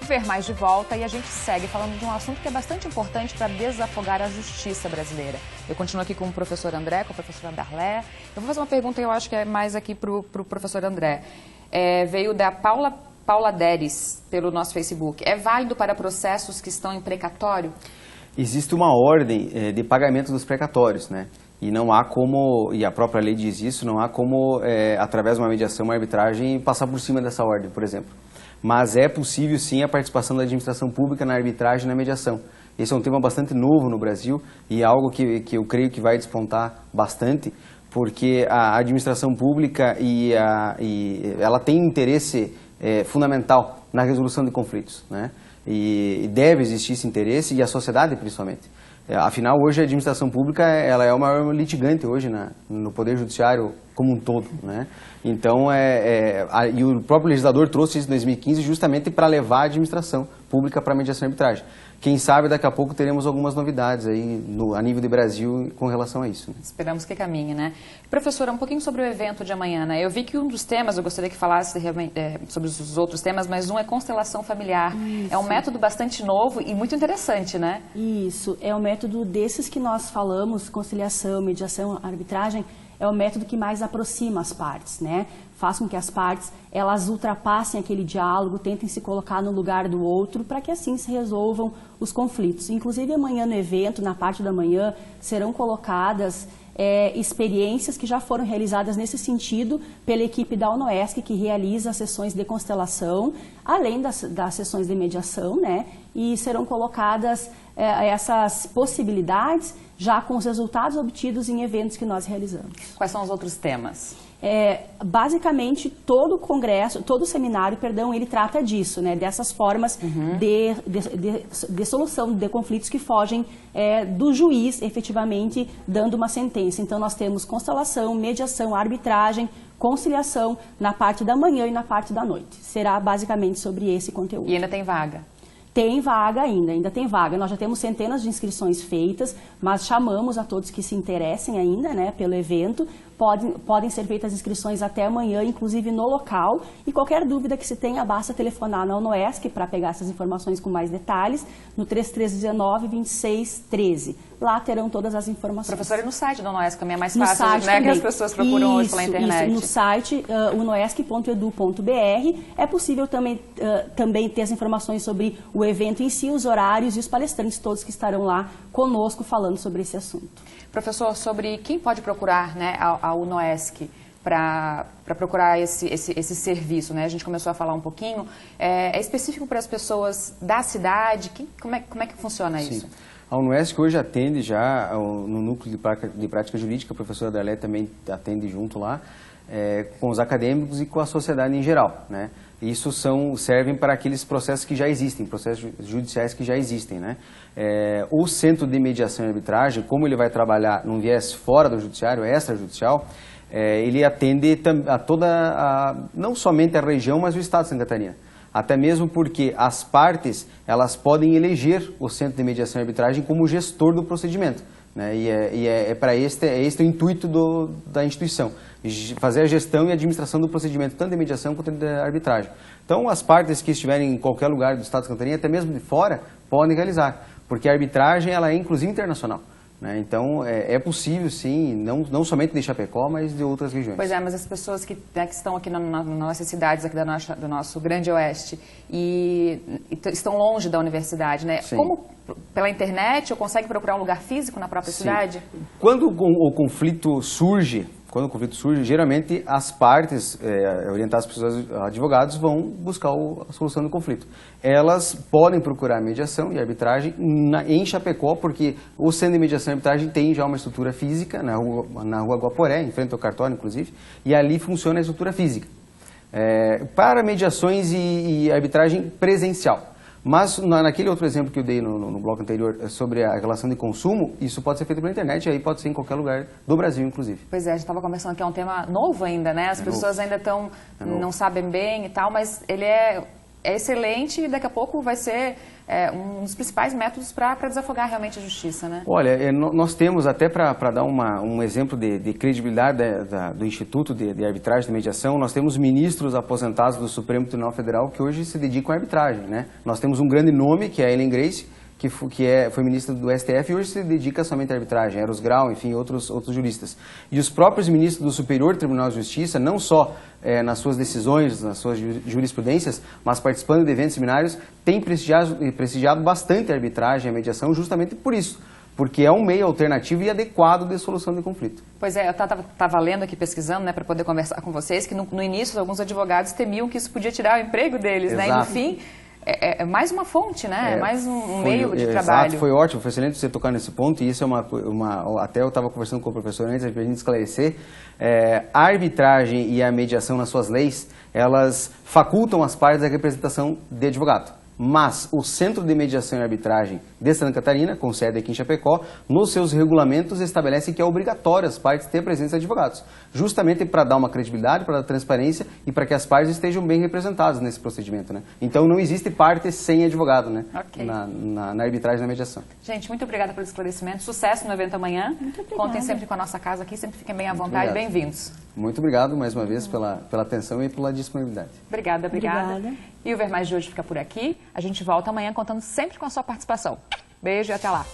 Ver Mais de volta e a gente segue falando de um assunto que é bastante importante para desafogar a justiça brasileira. Eu continuo aqui com o professor André, com a professora Darlé. Eu vou fazer uma pergunta que eu acho que é mais aqui para o professor André. Veio da Paula Deres pelo nosso Facebook. É válido para processos que estão em precatório? Existe uma ordem de pagamento dos precatórios, né? E não há como, e a própria lei diz isso, não há como, através de uma mediação, uma arbitragem, passar por cima dessa ordem, por exemplo. Mas é possível, sim, a participação da administração pública na arbitragem e na mediação. Esse é um tema bastante novo no Brasil e é algo que eu creio que vai despontar bastante, porque a administração pública ela tem interesse fundamental na resolução de conflitos, né? E deve existir esse interesse, e a sociedade principalmente. Afinal, hoje a administração pública ela é o maior litigante hoje no Poder Judiciário como um todo, né? Então, e o próprio legislador trouxe isso em 2015 justamente para levar a administração pública para a mediação e arbitragem. Quem sabe daqui a pouco teremos algumas novidades aí a nível de Brasil com relação a isso, né? Esperamos que caminhe, né? Professora, um pouquinho sobre o evento de amanhã, né? Eu vi que um dos temas, eu gostaria que falasse sobre os outros temas, mas um é constelação familiar. Isso. É um método bastante novo e muito interessante, né? Isso, é um método desses que nós falamos, conciliação, mediação, arbitragem, é o método que mais aproxima as partes, né? Faz com que as partes, elas ultrapassem aquele diálogo, tentem se colocar no lugar do outro, para que assim se resolvam os conflitos. Inclusive, amanhã no evento, na parte da manhã, serão colocadas experiências que já foram realizadas nesse sentido pela equipe da UNOESC, que realiza as sessões de constelação, além das sessões de mediação, né? E serão colocadas essas possibilidades já com os resultados obtidos em eventos que nós realizamos. Quais são os outros temas? Basicamente, todo o congresso, todo o seminário, perdão, ele trata disso, né? Dessas formas de solução de conflitos que fogem do juiz, efetivamente, dando uma sentença. Então, nós temos constelação, mediação, arbitragem, conciliação na parte da manhã e na parte da noite. Será basicamente sobre esse conteúdo. E ainda tem vaga? Tem vaga ainda tem vaga. Nós já temos centenas de inscrições feitas, mas chamamos a todos que se interessem ainda, né, pelo evento. Podem ser feitas inscrições até amanhã, inclusive no local. E qualquer dúvida que se tenha, basta telefonar na UNOESC para pegar essas informações com mais detalhes, no 3319-2613. Lá terão todas as informações. Professora, e no site da UNOESC também é mais fácil, né, que as pessoas procuram hoje pela internet? Isso, no site unoesc.edu.br é possível também ter as informações sobre o evento em si, os horários e os palestrantes todos que estarão lá conosco falando sobre esse assunto. Professor, sobre quem pode procurar, né, a UNOESC para procurar esse serviço, né? A gente começou a falar um pouquinho. É específico para as pessoas da cidade? Como é que funciona isso? Sim. A UNOESC hoje atende já no núcleo de prática jurídica, a professora Darlé também atende junto lá, com os acadêmicos e com a sociedade em geral, né? Isso servem para aqueles processos que já existem, processos judiciais que já existem, né? O Centro de Mediação e Arbitragem, como ele vai trabalhar num viés fora do judiciário, extrajudicial, ele atende não somente a região, mas o estado de Santa Catarina. Até mesmo porque as partes, elas podem eleger o Centro de Mediação e Arbitragem como gestor do procedimento, né? Este o intuito da instituição, fazer a gestão e administração do procedimento, tanto de mediação quanto de arbitragem. Então, as partes que estiverem em qualquer lugar do estado de Santa Catarina, até mesmo de fora, podem realizar, porque a arbitragem ela é inclusive internacional, né? Então, é possível, sim, não somente de Chapecó, mas de outras regiões. Pois é, mas as pessoas que estão aqui nas nossas cidades, aqui do nosso grande oeste, e estão longe da universidade, né? Sim. Como, pela internet, ou consegue procurar um lugar físico na própria cidade? Quando o conflito surge, geralmente as partes, orientadas pelos advogados, vão buscar a solução do conflito. Elas podem procurar mediação e arbitragem em Chapecó, porque o Centro de Mediação e Arbitragem tem já uma estrutura física na rua Guaporé, em frente ao cartório, inclusive, e ali funciona a estrutura física. Para mediações e arbitragem presencial. Mas naquele outro exemplo que eu dei no bloco anterior sobre a relação de consumo, isso pode ser feito pela internet e aí pode ser em qualquer lugar do Brasil, inclusive. Pois é, a gente estava conversando que é um tema novo ainda, né? As pessoas ainda não sabem bem e tal, mas ele é é excelente e daqui a pouco vai ser um dos principais métodos para desafogar realmente a justiça, né? Olha, nós temos, até para dar um exemplo de credibilidade do Instituto de Arbitragem e Mediação, nós temos ministros aposentados do Supremo Tribunal Federal que hoje se dedicam à arbitragem, né? Nós temos um grande nome, que é a Ellen Grace, que foi ministro do STF e hoje se dedica somente à arbitragem, Eros Grau, enfim, outros juristas. E os próprios ministros do Superior Tribunal de Justiça, não só nas suas decisões, nas suas jurisprudências, mas participando de eventos seminários, têm prestigiado bastante a arbitragem e a mediação justamente por isso, porque é um meio alternativo e adequado de solução de conflito. Pois é, eu estava lendo aqui, pesquisando, né, para poder conversar com vocês, que no início alguns advogados temiam que isso podia tirar o emprego deles, Exato. né, e no fim... É mais uma fonte, né? É mais um meio de exato, trabalho. Foi ótimo, foi excelente você tocar nesse ponto, e isso é até eu estava conversando com o professor antes, para a gente esclarecer, a arbitragem e a mediação nas suas leis, elas facultam as partes da representação de advogado. Mas o Centro de Mediação e Arbitragem de Santa Catarina, com sede aqui em Chapecó, nos seus regulamentos estabelece que é obrigatório as partes ter a presença de advogados, justamente para dar uma credibilidade, para dar transparência e para que as partes estejam bem representadas nesse procedimento, né? Então não existe parte sem advogado, né? Okay. Na arbitragem e na mediação. Gente, muito obrigada pelo esclarecimento, sucesso no evento amanhã. Muito obrigada. Contem sempre com a nossa casa aqui, sempre fiquem bem à vontade, bem-vindos. Muito obrigado mais uma vez pela atenção e pela disponibilidade. Obrigada. Obrigada. E o Ver Mais de hoje fica por aqui. A gente volta amanhã contando sempre com a sua participação. Beijo e até lá.